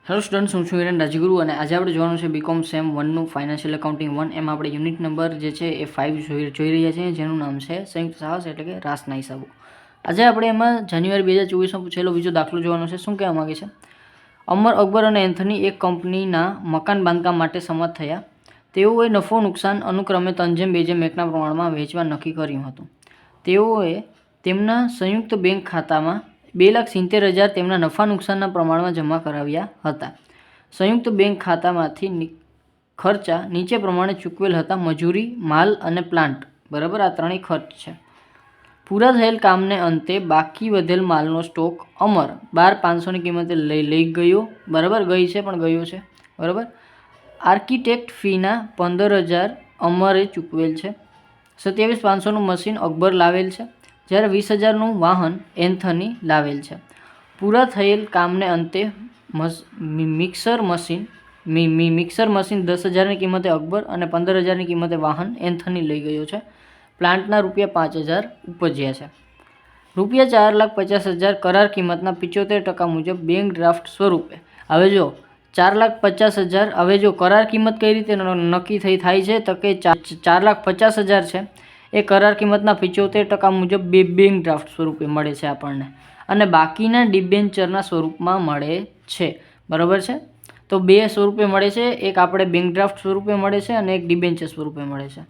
Hello students, હું છું હિરેન રાજગુરુ અને આજે આપણે જોવાનું છે બીકોમ સેમ 1નું ફાઇનાન્શિયલ એકાઉન્ટિંગ 1. એમાં આપણે યુનિટ નંબર જે છે એ 5 જોઈ રહ્યા છીએ, જેનું નામ છે સંયુક્ત સાહસ એટલે કે રાસના હિસાબો. આજે આપણે એમાં જાન્યુઆરી 2024માં પૂછેલો બીજો દાખલો જોવાનો છે. શું કહેવા માગે છે? અમર, અકબર અને એન્થની એક કંપનીના મકાન બાંધકામ માટે સંમત થયા. તેઓએ નફો નુકસાન અનુક્રમે 3:2:1ના પ્રમાણમાં વહેંચવા નક્કી કર્યું હતું. તેઓએ તેમના સંયુક્ત બેંક ખાતામાં 2,70,000 તેમના નફા નુકસાનના પ્રમાણમાં જમા કરાવ્યા હતા. સંયુક્ત બેંક ખાતામાંથી ખર્ચા નીચે પ્રમાણે ચૂકવેલ હતા: મજૂરી, માલ અને પ્લાન્ટ. બરાબર, આ ત્રણેય ખર્ચ છે. પૂરા થયેલ કામને અંતે બાકી વધેલ માલનો સ્ટોક અમર 12,500ની કિંમતે લઈ ગયો. બરાબર, ગઈ છે પણ ગયો છે. બરાબર. આર્કિટેક્ટ ફીના 15,000 અમરે ચૂકવેલ છે. 27,500નું મશીન અકબર લાવેલ છે, જ્યારે 20,000નું વાહન એન્થની લાવેલ છે. પૂરા થયેલ કામને અંતે મિક્સર મશીન 10,000ની કિંમતે અકબર અને 15,000ની કિંમતે વાહન એન્થની લઈ ગયો છે. પ્લાન્ટના ₹5,000 ઉપજ્યા છે. ₹4,50,000 કરાર કિંમતના 75% મુજબ બેંક ડ્રાફ્ટ સ્વરૂપે. હવે જો 4,50,000, હવે જો કરાર કિંમત કઈ રીતે નક્કી થાય છે તો કે 4,50,000 છે એ કરાર કિંમતના 75% મુજબ બેંક ડ્રાફ્ટ સ્વરૂપે મળે છે આપણને, અને બાકીના ડિબેન્ચરના સ્વરૂપમાં મળે છે. બરાબર છે, તો બે સ્વરૂપે મળે છે. એક આપણે બેંક ડ્રાફ્ટ સ્વરૂપે મળે છે અને એક ડિબેન્ચર સ્વરૂપે મળે છે.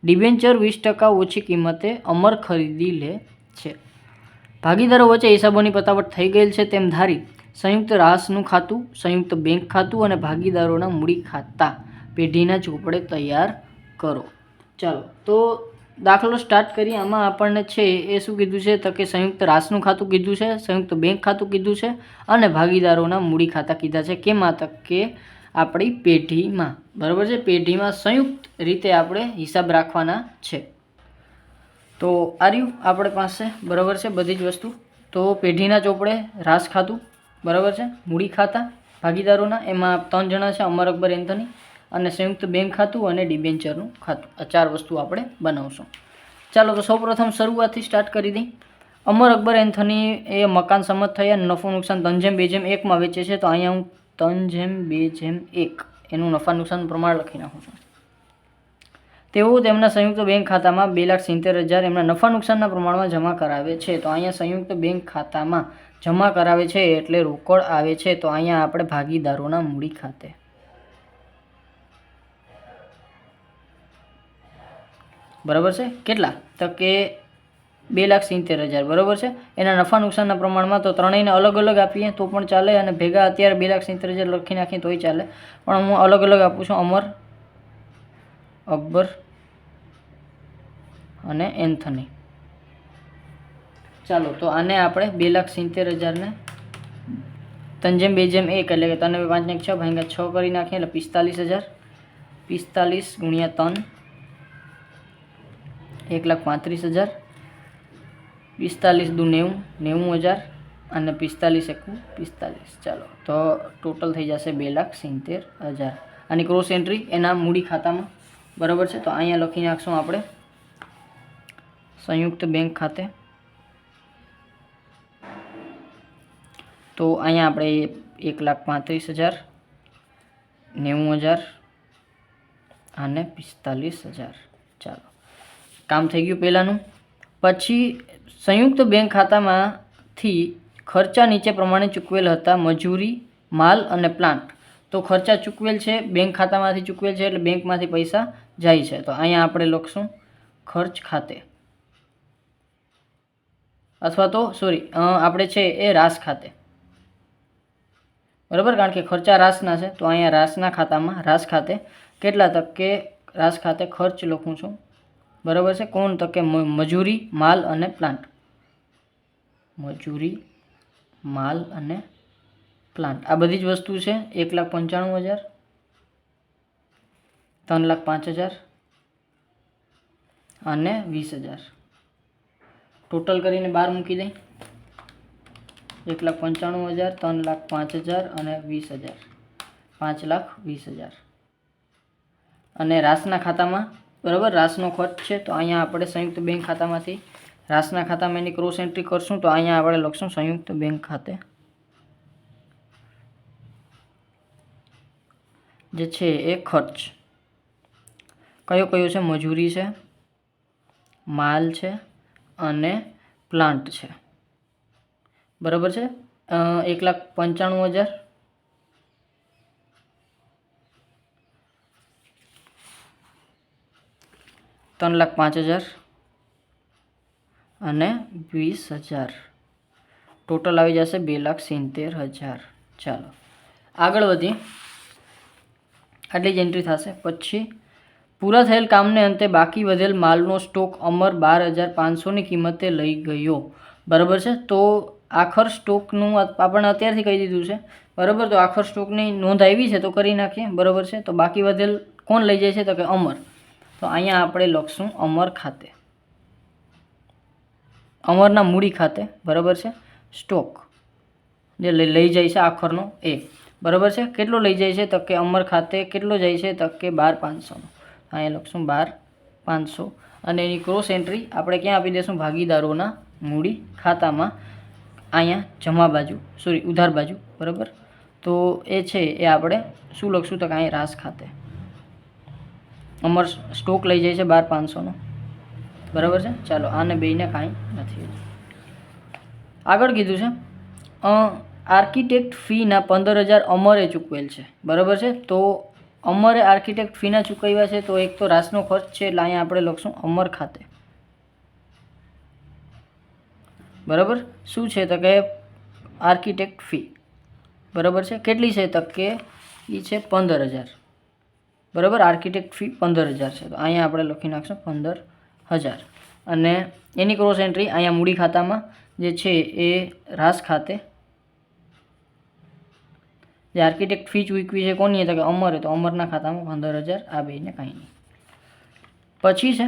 ડિબેન્ચર 20% ઓછી કિંમતે અમર ખરીદી લે છે. ભાગીદારો વચ્ચે હિસાબોની પતાવટ થઈ ગયેલ છે તેમ ધારી સંયુક્ત રાસનું ખાતું, સંયુક્ત બેંક ખાતું અને ભાગીદારોના મૂડી ખાતા પેઢીના ચોપડે તૈયાર કરો. ચાલો તો દાખલો સ્ટાર્ટ કરીએ. આમાં આપણને છે એ શું કીધું છે તો કે સંયુક્ત રાસનું ખાતું કીધું છે, સંયુક્ત બેંક ખાતું કીધું છે અને ભાગીદારોના મૂડી ખાતા કીધા છે. કેમાં? તો કે આપણી પેઢીમાં. બરાબર છે, પેઢીમાં સંયુક્ત રીતે આપણે હિસાબ રાખવાના છે. તો આ રહ્યું આપણી પાસે. બરાબર છે, બધી જ વસ્તુ. તો પેઢીના ચોપડે રાસ ખાતું, બરાબર છે, મૂડી ખાતા ભાગીદારોના, એમાં 3 જણા છે, અમર, અકબર, એન્થની, અને સંયુક્ત બેંક ખાતું અને ડિબેન્ચરનું ખાતું. આ 4 વસ્તુ આપણે બનાવશું. ચાલો તો સૌપ્રથમ શરૂઆતથી સ્ટાર્ટ કરી દઈ. અમર, અકબર, એન્થની એ મકાન સંમત થયા. નફો નુકસાન 3:2:1માં વેચે છે. તો અહીંયા હું 3:2:1 એનું નફા નુકસાન પ્રમાણ લખી નાખું છું. તેઓ તેમના સંયુક્ત બેંક ખાતામાં 2,70,000 એમના નફા નુકસાનના પ્રમાણમાં જમા કરાવે છે. તો અહીંયા સંયુક્ત બેંક ખાતામાં જમા કરાવે છે એટલે રોકડ આવે છે. તો અહીંયા આપણે ભાગીદારોના મૂડી ખાતે. બરાબર છે, કેટલા? તો કે 2,70,000. બરાબર છે, એના નફા નુકસાનના પ્રમાણમાં. તો ત્રણેયને અલગ અલગ આપીએ તો પણ ચાલે, અને ભેગા અત્યારે 2,70,000 લખી નાખીએ તોય ચાલે, પણ હું અલગ અલગ આપું છું. અમર, અકબર અને એન્થની. ચાલો તો આને આપણે 2,70,000ને 3:2:1 એટલે કે 3 5 6 ભાગ્યા 6 કરી નાખીએ એટલે 45,000. 45 × 3 1,35,000. 45 દુ 90, 90,000 અને 45 એકુ 45. ચાલો તો ટોટલ થઈ જશે 2,70,000. આની ક્રોસ એન્ટ્રી એના મૂડી ખાતામાં. બરાબર છે, તો અહીંયા લખી નાખશું આપણે સંયુક્ત બેંક ખાતે. તો અહીંયા આપણે 1,35,000, 90,000 અને 45,000. ચાલો, કામ થઈ ગયું પહેલાંનું. પછી સંયુક્ત બેંક ખાતામાંથી ખર્ચા નીચે પ્રમાણે ચૂકવેલ હતા: મજૂરી, માલ અને પ્લાન્ટ. તો ખર્ચા ચૂકવેલ છે, બેંક ખાતામાંથી ચૂકવેલ છે એટલે બેંકમાંથી પૈસા જાય છે. તો અહીંયા આપણે લખશું ખર્ચ ખાતે, અથવા તો આપણે છે એ રાસ ખાતે. બરાબર, કારણ કે ખર્ચા રાસના છે. તો અહીંયા રાસના ખાતામાં, રાસ ખાતે કેટલા? તો કે રાસ ખાતે ખર્ચ લખું છું. બરાબર છે, કોણ? તો કે મજૂરી, માલ અને પ્લાન્ટ. મજૂરી, માલ અને પ્લાન્ટ, આ બધી જ વસ્તુ છે. 1,95,000, 3,05,000 અને 20,000. ટોટલ કરીને 12 મૂકી દઈ. 1,95,000, 3,05,000 અને 20,000, 5,20,000. અને રાસના ખાતામાં, બરાબર, રાસનો ખર્ચ છે. તો અહીંયા આપણે સંયુક્ત બેંક ખાતામાંથી રાસના ખાતામાં એની ક્રોસ એન્ટ્રી કરશું. તો અહીંયા આપણે લખશું સંયુક્ત બેંક ખાતે જે છે એ ખર્ચ કયો કયો છે? મજૂરી છે, માલ છે અને પ્લાન્ટ છે, બરાબર છે. 1,95,000, 3,05,000 અને 20,000. ટોટલ આવી જશે 2,70,000. ચાલો આગળ વધીએ. આટલી જ એન્ટ્રી થશે. પછી પૂરા થયેલ કામને અંતે બાકી વધેલ માલનો સ્ટોક અમર 12,500ની કિંમતે લઈ ગયો, બરાબર છે. તો આખર સ્ટોકનું આપણને અત્યારથી કહી દીધું છે, બરાબર. તો આખર સ્ટોકની નોંધ આવી છે તો કરી નાખીએ, બરાબર છે. તો બાકી વધેલ કોણ લઈ જાય છે? તો કે અમર. તો અહીંયા આપણે લખશું અમર ખાતે, અમરના મૂડી ખાતે, બરાબર છે. સ્ટોક જે લઈ જાય છે આખરનો એ, બરાબર છે. કેટલો લઈ જાય છે? તો કે અમર ખાતે કેટલો જાય છે? તો કે 12,500. અહીંયા લખશું 12,500 અને એની ક્રોસ એન્ટ્રી આપણે ક્યાં આપી દઈશું? ભાગીદારોના મૂડી ખાતામાં, અહીંયા જમા બાજુ, સોરી ઉધાર બાજુ, બરાબર. તો એ છે એ આપણે શું લખશું? તો કે અહીંયા રાસ ખાતે અમર સ્ટોક લઈ જાય છે 12,500નો, બરાબર છે. ચાલો આને બેયને કાંઈ નથી. આગળ કીધું છે આર્કિટેક્ટ ફીના 15,000 અમરે ચૂકવેલ છે, બરાબર છે. તો અમરે આર્કિટેક્ટ ફીના ચૂકવ્યા છે, તો એક તો રાસનો ખર્ચ છે એટલે અહીંયા આપણે લખશું અમર ખાતે, બરાબર. શું છે? તો કે આર્કિટેક્ટ ફી, બરાબર છે. કેટલી છે? તો કે એ છે 15,000, બરાબર. આર્કિટેક્ટ ફી 15,000 છે, તો અહીંયા આપણે લખી નાખશું 15,000 અને એની ક્રોસ એન્ટ્રી અહીંયા મૂડી ખાતામાં જે છે એ રાસ ખાતે જે આર્કિટેક્ટ ફી ચૂકવી છે કોની? તો કે અમરે, તો અમરના ખાતામાં 15,000. આ બેને કાંઈ નહીં. પછી છે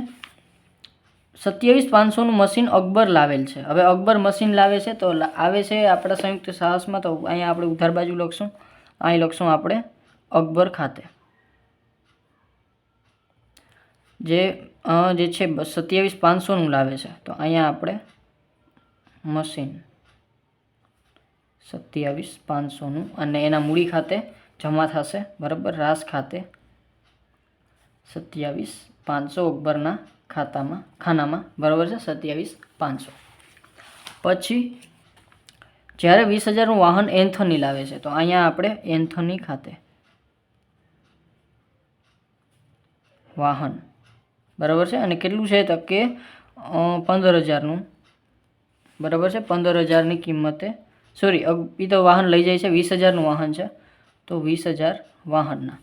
27,500નું મશીન અકબર લાવેલ છે. હવે અકબર મશીન લાવે છે તો આવે છે આપણા સંયુક્ત સાહસમાં, તો અહીંયા આપણે ઉધાર બાજુ લખશું, અહીં લખશું આપણે અકબર ખાતે જે છે 27,500નું લાવે છે, તો અહીંયા આપણે મશીન 27,500નું અને એના મૂડી ખાતે જમા થશે, બરાબર. રાસ ખાતે 27,500 અકબરના ખાનામાં, બરાબર છે. 27,500. પછી જ્યારે 20,000નું વાહન એન્થની લાવે છે, તો અહીંયા આપણે એન્થની ખાતે વાહન, બરાબર છે. અને કેટલું છે? તો કે 15,000નું, બરાબર છે. 15,000ની કિંમતે, સોરી એ તો વાહન લઈ જાય છે, 20,000નું વાહન છે, તો 20,000 વાહનના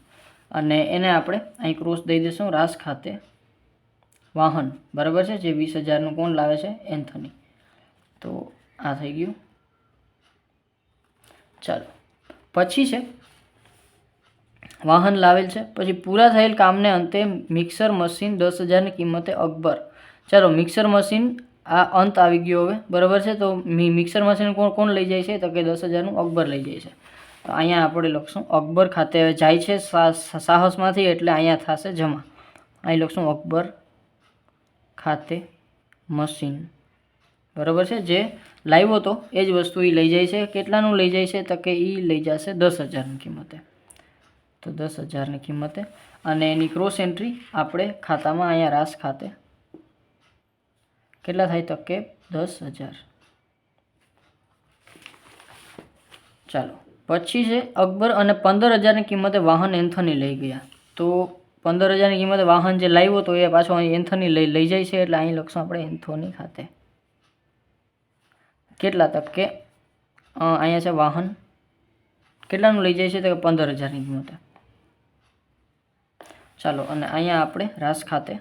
અને એને આપણે અહીં ક્રોસ દઈ દઈશું રાસ ખાતે વાહન, બરાબર છે. જે 20,000નું કોણ લાવે છે? એન્થની. તો આ થઈ ગયું. ચાલો પછી છે વાહન લાવેલ છે. પછી પૂરા થયેલ કામને અંતે મિક્સર મશીન 10,000ની કિંમતે અકબર. ચાલો મિક્સર મશીન આ અંત આવી ગયો હવે, બરાબર છે. તો મિક્સર મશીન કોણ લઈ જાય છે? તો કે 10,000નું અકબર લઈ જાય છે, તો અહીંયા આપણે લખશું અકબર ખાતે જાય છે સાહસમાંથી એટલે અહીંયા થશે જમા, અહીં લખશું અકબર ખાતે મશીન, બરાબર છે. જે લાવ્યો હતો એ જ વસ્તુ એ લઈ જાય છે. કેટલાનું લઈ જાય છે? તો કે એ લઈ જશે 10,000ની કિંમતે, તો 10,000ની કિંમતે અને એની ક્રોસ એન્ટ્રી આપણે ખાતામાં અહીંયા રાસ ખાતે કેટલા થાય? તો કે 10,000. ચાલો પછી છે અકબર અને 15,000ની કિંમતે વાહન એન્થની લઈ ગયા. તો 15,000ની કિંમતે વાહન જે લાવ્યો તો એ પાછો અહીં એન્થની લઈ જાય છે, એટલે અહીં લખશું આપણે એન્થોની ખાતે કેટલા? તો કે અહીંયા છે વાહન કેટલાનું લઈ જાય છે? તો કે 15,000ની કિંમતે. ચાલો અને અહીંયા આપણે રાસ ખાતે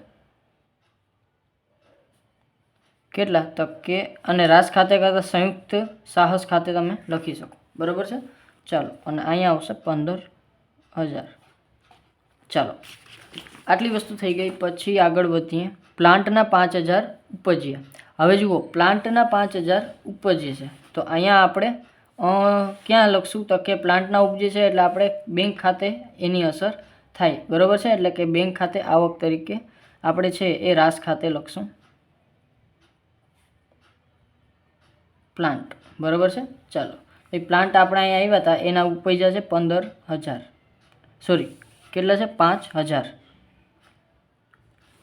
કેટલા? તો કે અને રાસ ખાતે કરતાં સંયુક્ત સાહસ ખાતે તમે લખી શકો, બરાબર છે. ચાલો અને અહીંયા આવશે 15,000. ચાલો આટલી વસ્તુ થઈ ગઈ. પછી આગળ વધીએ. પ્લાન્ટના 5,000 ઉપજ્યા. હવે જુઓ પ્લાન્ટના 5,000 ઉપજે છે, તો અહીંયા આપણે ક્યાં લખશું? તો કે પ્લાન્ટના ઉપજે છે એટલે આપણે બેંક ખાતે એની અસર થાય, બરાબર છે. એટલે કે બેંક ખાતે આવક તરીકે આપણે છે એ રાસ ખાતે લખશું પ્લાન્ટ, બરાબર છે. ચાલો એ પ્લાન્ટ આપણે અહીંયા આવ્યા હતા એના ઉપજ્યા છે 15,000, સોરી કેટલા છે? 5000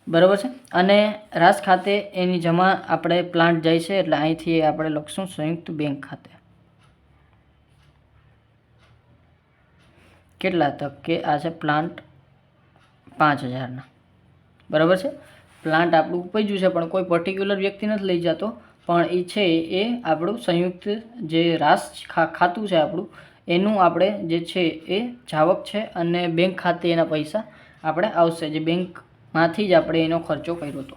બરાબર છે. અને રાસ ખાતે એની જમા આપણે પ્લાન્ટ જાય છે એટલે અહીંથી આપણે લખશું સંયુક્ત બેંક ખાતે કેટલા? તો કે આ છે પ્લાન્ટ 5000ના. બરાબર છે. પ્લાન્ટ આપણું ઉપજ્યું છે પણ કોઈ પર્ટિક્યુલર વ્યક્તિ નથી લઈ જતો, પણ એ છે એ આપણું સંયુક્ત જે રાસ ખાતું છે આપણું એનું આપણે જે છે એ જાવક છે અને બેંક ખાતે એના પૈસા આપણે આવશે, જે બેંકમાંથી જ આપણે એનો ખર્ચો કર્યો હતો.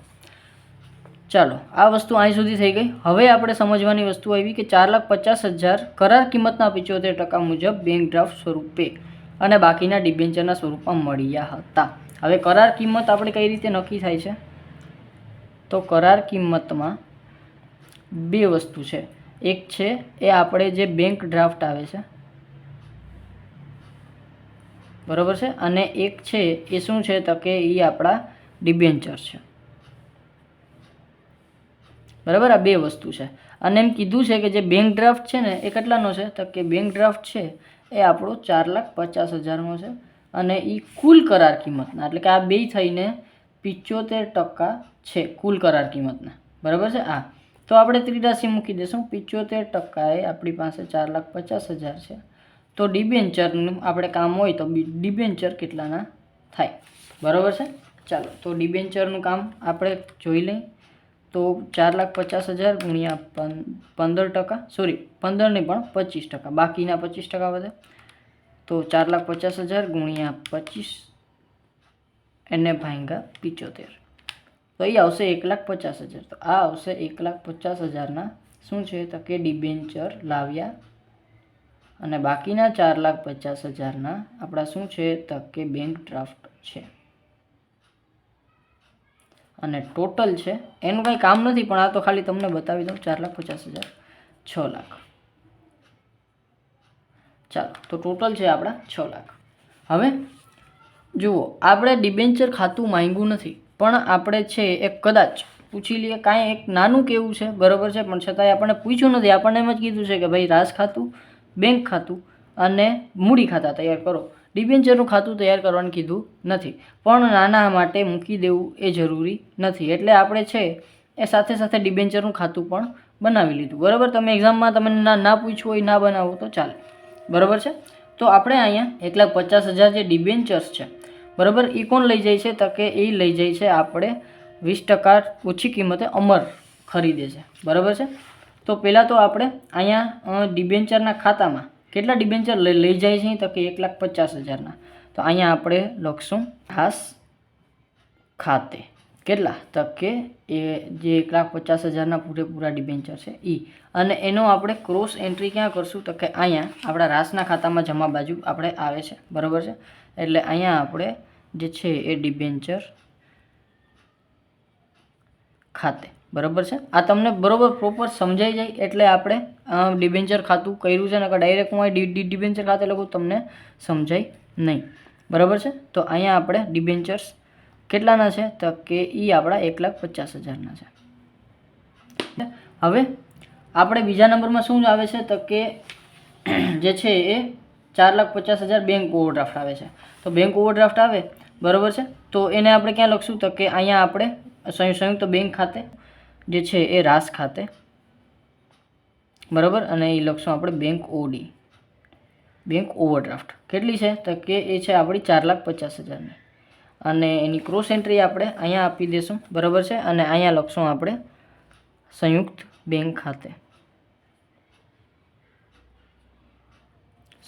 ચાલો, આ વસ્તુ અહીં સુધી થઈ ગઈ. હવે આપણે સમજવાની વસ્તુ આવી કે 4,50,000 કરાર કિંમતના 75% મુજબ બેંક ડ્રાફ્ટ સ્વરૂપે અને બાકીના ડિબેન્ચરના સ્વરૂપમાં મળ્યા હતા. હવે કરાર કિંમત આપણે કઈ રીતે નક્કી થાય છે? તો કરાર કિંમતમાં બે વસ્તુ છે. એક છે એ આપણે જે બેંક ડ્રાફ્ટ આવે છે, બરાબર છે, અને એક છે એ શું છે? તો કે એ આપણા ડિબેન્ચર છે. બરાબર, આ બે વસ્તુ છે. અને એમ કીધું છે કે જે બેંક ડ્રાફ્ટ છે ને એ કેટલાનો છે? તો કે બેંક ડ્રાફ્ટ છે એ આપણો 4,50,000નો છે અને એ કુલ કરાર કિંમતના, એટલે કે આ બે થઈને 75% છે કુલ કરાર કિંમતના. બરાબર છે. આ તો આપણે ત્રિરાશિ મૂકી દઈશું. 75% એ આપણી પાસે 4,50,000 છે. તો ડિબેન્ચરનું આપણે કામ હોય તો ડિબેન્ચર કેટલાના થાય? બરાબર છે. ચાલો, તો ડિબેન્ચરનું કામ આપણે જોઈ લઈએ. તો 4,50,000 ગુણ્યા 15%, સોરી 15 નહીં પણ 25%, બાકીના 25% વધે. તો 4,50,000 ગુણ્યા 25 એને ભાગ્યા 75, તો એ આવશે 1,50,000. તો આ આવશે 1,50,000ના શું છે? તો કે ડિબેન્ચર લાવ્યા અને બાકીના 4,50,000ના આપણા શું છે? તો કે બેંક ડ્રાફ્ટ છે. અને ટોટલ છે એનું કંઈ કામ નથી, પણ આ તો ખાલી તમને બતાવી દઉં. 4,50,000 6 લાખ. ચાલો, તો ટોટલ છે આપણા 6 લાખ. હવે જુઓ, આપણે ડિબેન્ચર ખાતું માંગ્યું નથી, પણ આપણે છે એ કદાચ પૂછી લઈએ. કાંઈ એક નાનું કેવું છે, બરાબર છે, પણ છતાંય આપણને પૂછ્યું નથી. આપણને એમ જ કીધું છે કે ભાઈ રાસ ખાતું, બેંક ખાતું અને મૂડી ખાતા તૈયાર કરો. ડિબેન્ચરનું ખાતું તૈયાર કરવાનું કીધું નથી, પણ નાના માટે મૂકી દેવું એ જરૂરી નથી. એટલે આપણે છે એ સાથે સાથે ડિબેન્ચરનું ખાતું પણ બનાવી લીધું. બરાબર, તમે એક્ઝામમાં તમે ના પૂછવું હોય, ના બનાવો તો ચાલે. બરાબર છે. તો આપણે અહીંયા 1,50,000 જે ડિબેન્ચર્સ છે, બરાબર, એ કોણ લઈ જાય છે? તો કે એ લઈ જાય છે આપણે 20% ઓછી કિંમતે અમર ખરીદે છે. બરાબર છે. તો પહેલાં તો આપણે અહીંયા ડિબેન્ચરના ખાતામાં કેટલા ડિબેન્ચર લઈ જાય છે? તો કે 1,50,000ના. તો અહીંયા આપણે લખશું ખાસ ખાતે કેટલા? તો કે એ જે 1,50,000ના પૂરેપૂરા ડિબેન્ચર છે એ, અને એનો આપણે ક્રોસ એન્ટ્રી ક્યાં કરશું? તો કે અહીંયા આપણા રાસના ખાતામાં જમા બાજુ આપણે આવે છે. બરાબર છે. એટલે અહીંયા આપણે જે છે એ ડિબેન્ચર ખાતે. બરાબર છે. આ તમને બરાબર પ્રોપર સમજાઈ જાય એટલે આપણે ડિબેન્ચર ખાતું કર્યું છે, ને ડાયરેક્ટ હું ડિબેન્ચર ખાતે લખું તમને સમજાય નહીં. બરાબર છે. તો અહીંયા આપણે ડિબેન્ચર્સ કેટલાના છે? તો કે એ આપણા 1,50,000ના છે. હવે આપણે બીજા નંબરમાં શું આવે છે? તો કે જે છે એ 4,50,000 બેંક ઓવરડ્રાફ્ટ આવે છે. તો બેંક ઓવરડ્રાફ્ટ આવે, બરાબર છે, તો એને આપણે ક્યાં લખશું? તો કે અહીંયા આપણે સંયુક્ત બેંક ખાતે જે છે એ રાસ ખાતે, બરાબર, અને એ લખશું આપણે બેંક ઓડી, બેંક ઓવરડ્રાફ્ટ. કેટલી છે? તો કે એ છે આપણી 4,50,000ની, અને એની ક્રોસ એન્ટ્રી આપણે અહીંયા આપી દઈશું. બરાબર છે. અને અહીંયા લખશું આપણે સંયુક્ત બેંક ખાતે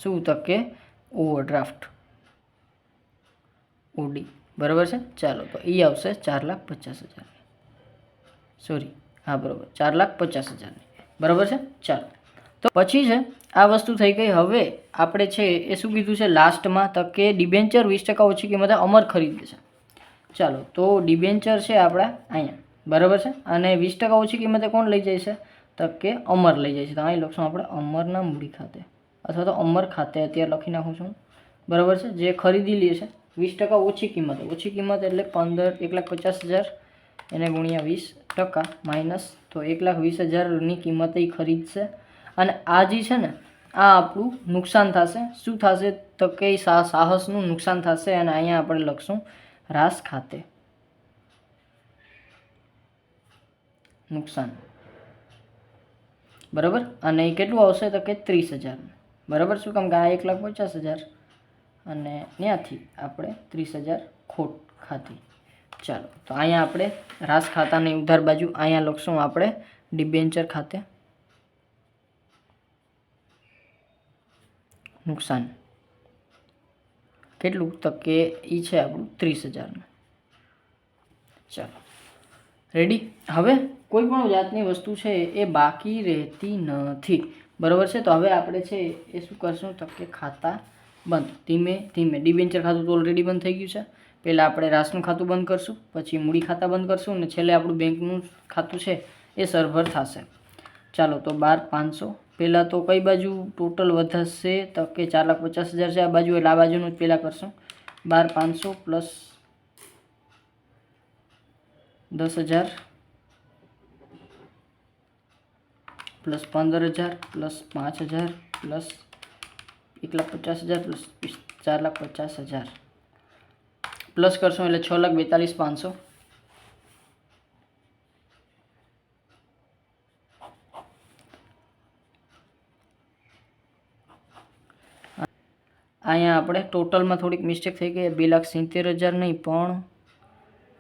શું? તો કે ઓવરડ્રાફ્ટ ઓડી. બરાબર છે. ચાલો, તો એ આવશે 4,50,000, સોરી, હા બરાબર, 4,50,000ની. બરાબર છે. ચાલો, તો પછી છે આ વસ્તુ થઈ ગઈ. હવે આપણે છે એ શું કીધું છે લાસ્ટમાં? તો કે ડિબેન્ચર 20% ઓછી કિંમતે અમર ખરીદે છે. ચાલો, તો ડિબેન્ચર છે આપણા અહીંયા, બરાબર છે, અને 20% ઓછી કિંમતે કોણ લઈ જાય છે? તો કે અમર લઈ જાય છે. તો અહીં લખશું આપણે અમરના મૂડી ખાતે, અથવા તો અમર ખાતે અત્યારે લખી નાખું છું. બરાબર છે. જે ખરીદી લે છે 20% ઓછી કિંમતે, ઓછી કિંમત એટલે 1,50,000 એને ગુણ્યા 20% માઇનસ, તો 1,20,000ની કિંમતે એ ખરીદશે. અને આ જે છે ને આ આપણું નુકસાન થશે. શું થશે? તો કે સાહસનું નુકસાન થશે અને અહીંયા આપણે લખશું રાસ ખાતે નુકસાન, બરાબર. અને એ કેટલું આવશે તો કે 30,000, બરાબર. શું કામ કે આ 1,50,000 અને ત્યાંથી આપણે 30,000 ખોટ ખાધી. ચાલો તો અહીંયા આપણે રાસ ખાતાની ઉધાર બાજુ અહીંયા લખશું આપણે ડિબેન્ચર ખાતે નુકસાન, કેટલું તો કે એ છે આપણું 30,000. ચાલો રેડી. હવે કોઈ પણ જાતની વસ્તુ છે એ બાકી રહેતી નથી, બરાબર છે. તો હવે આપણે છે એ શું કરશું તો કે ખાતા બંધ ધીમે ધીમે. ડિબેન્ચર ખાતું તો ઓલરેડી બંધ થઈ ગયું છે. પહેલાં આપણે રાસનું ખાતું બંધ કરશું, પછી મૂડી ખાતા બંધ કરશું અને છેલ્લે આપણું બેંકનું ખાતું છે એ સરભર થશે. ચાલો તો 12,500. પહેલાં તો કઈ બાજુ ટોટલ વધશે તો કે 4,50,000 છે આ બાજુ, એટલે આ બાજુનું જ પહેલાં કરશું. 12,500 plus 10,000 plus 15,000 plus 5,000 plus 1,50,000 plus 4,50,000 plus કરશું એટલે 6,42,500. અહીંયા આપણે ટોટલમાં થોડીક મિસ્ટેક થઈ ગઈ. 2,70,000 નહીં પણ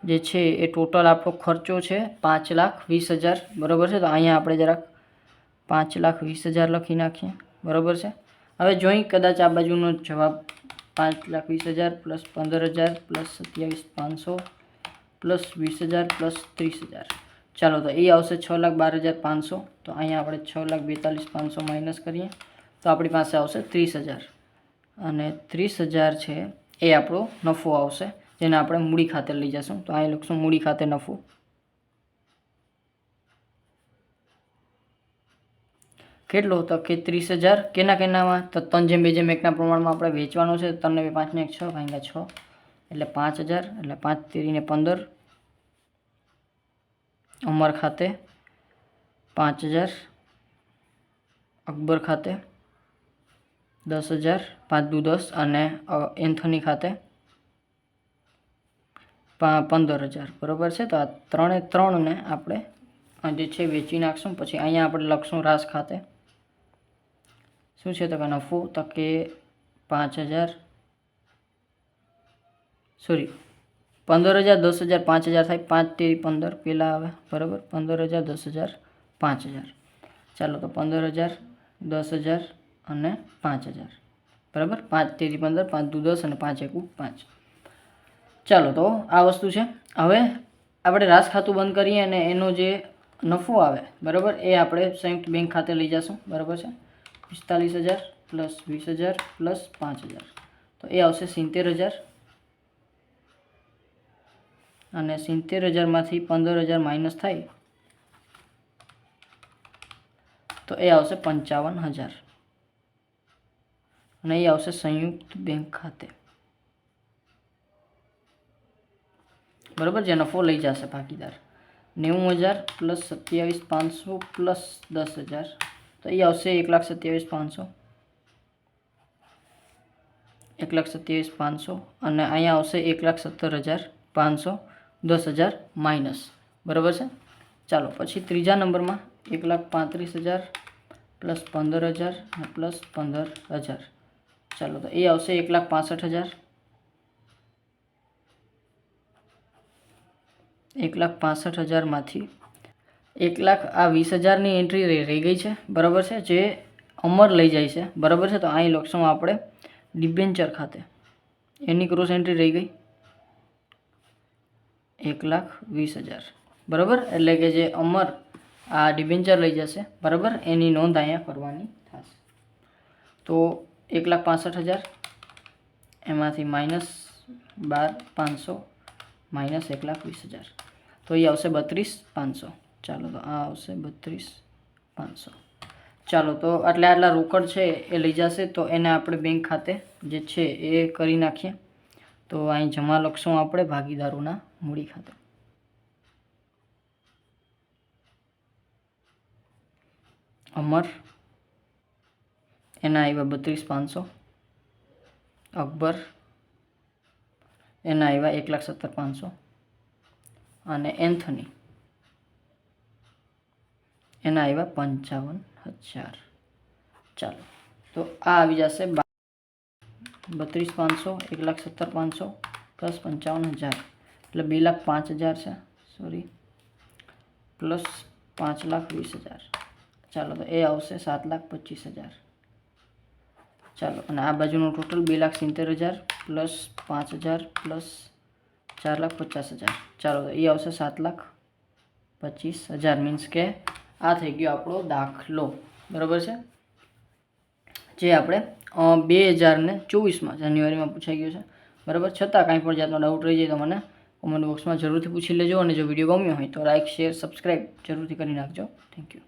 જે છે એ ટોટલ આપણો ખર્ચો છે 5,20,000, બરાબર છે. તો અહીંયા આપણે જરાક 5,20,000 લખી નાખીએ, બરાબર છે. હવે જોઈ કદાચ આ બાજુનો જવાબ 5,20,000 પ્લસ 15,000 પ્લસ 27,500 પ્લસ 20,000 પ્લસ 30,000. ચાલો તો એ આવશે 6,12,500. તો અહીંયા આપણે 6,42,500 માઇનસ કરીએ તો આપણી પાસે આવશે 30,000 અને 30,000 છે એ આપણો નફો આવશે, જેને આપણે મૂડી ખાતે લઈ જશું. તો અહીં લખશું મૂડી ખાતે નફો. કેટલો તો કે 30,000 કેનામાં તો 3:2:1 પ્રમાણમાં આપણે વેચવાનો છે. 3 ને 5 ને 1 6 ભાગ્યા 6 એટલે 5,000 એટલે 5 તેરી ને 15. અમર ખાતે 5,000, અકબર ખાતે 10,000, 5 દુ 10 અને એન્થોની ખાતે 15,000, બરાબર છે. તો આ 3 ને આપણે જે છે વેચી નાખશું. પછી અહીંયા આપણે લખશું રાસ ખાતે શું છે તો કે નફો તો કે 5,000 સોરી 15,000 10,000 5,000 થાય. 5 તેરી 15 પહેલાં આવે, બરાબર. 15,000 10,000 5,000. ચાલો તો 15,000 10,000 અને 5,000, બરાબર. 5 તેરી 15 5 દુ 10 અને 5 એકુ 5. ચાલો તો આ વસ્તુ છે. હવે આપણે રાસ ખાતું બંધ કરીએ અને એનો જે નફો આવે, બરાબર, એ આપણે સંયુક્ત બેંક ખાતે લઈ જશું, બરાબર છે. 45,000 પ્લસ 20,000 પ્લસ 5,000 તો એ આવશે 70,000 અને 70,000માંથી 15,000 માઇનસ થાય તો એ આવશે 55,000 અને એ આવશે સંયુક્ત બેંક ખાતે, બરાબર. જે નફો લઈ જશે ભાગીદાર 90,000 પ્લસ 27,500 પ્લસ 10,000 તો એ આવશે 1,27,500 1,27,500 અને અહીંયા આવશે 1,70,500 10,000 માઇનસ, બરાબર છે. ચાલો પછી ત્રીજા નંબરમાં 1,35,000 પ્લસ 15,000 અને પ્લસ 15,000. ચાલો તો એ આવશે 1,65,000 1,65,000માંથી 1,00,000 આ 20,000ની એન્ટ્રી રહી ગઈ છે, બરાબર છે, જે અમર લઈ જાય છે, બરાબર છે. તો અહીં લખશું આપણે ડિબેન્ચર ખાતે એની ક્રોસ એન્ટ્રી રહી ગઈ 1,20,000, બરાબર. એટલે કે જે અમર આ ડિબેન્ચર લઈ જશે, બરાબર, એની નોંધ અહીંયા કરવાની થશે. તો 1,65,000 એમાંથી માઇનસ 12,500 માઇનસ 1,20,000 તો એ આવશે 32,500. ચાલો તો આ આવશે 32,500. ચાલો તો આટલા રોકડ છે એ લઈ જશે તો એને આપણે બેંક ખાતે જે છે એ કરી નાખીએ. તો અહીં જમા લખશું આપણે ભાગીદારોના મૂડી ખાતે. અમર એના આવ્યા 32,500 અકબર એના આવ્યા 1,70,500 અને એન્થની એના આવ્યા 55,000. ચાલો તો આ આવી જશે 32,500 1,70,500 પ્લસ 55,000 એટલે 2,05,000 છે સોરી પ્લસ 5,20,000. ચાલો તો એ આવશે 7,25,000. ચાલો અને આ બાજુનું ટોટલ 2,70,000 પ્લસ 5,000 પ્લસ 4,50,000. ચાલો તો એ આવશે 7,25,000. મીન્સ કે આ થઈ ગયો આપણો દાખલો, બરાબર છે, જે આપણે 2024માં જાન્યુઆરીમાં પૂછાઈ ગયો છે, બરાબર. છતાં કાંઈ પણ જાતનો ડાઉટ રહી જાય તો મને કોમેન્ટ બોક્સમાં જરૂરથી પૂછી લેજો અને જો વિડીયો ગમ્યો હોય તો લાઇક શેર સબસ્ક્રાઈબ જરૂરથી કરી નાખજો. Thank you.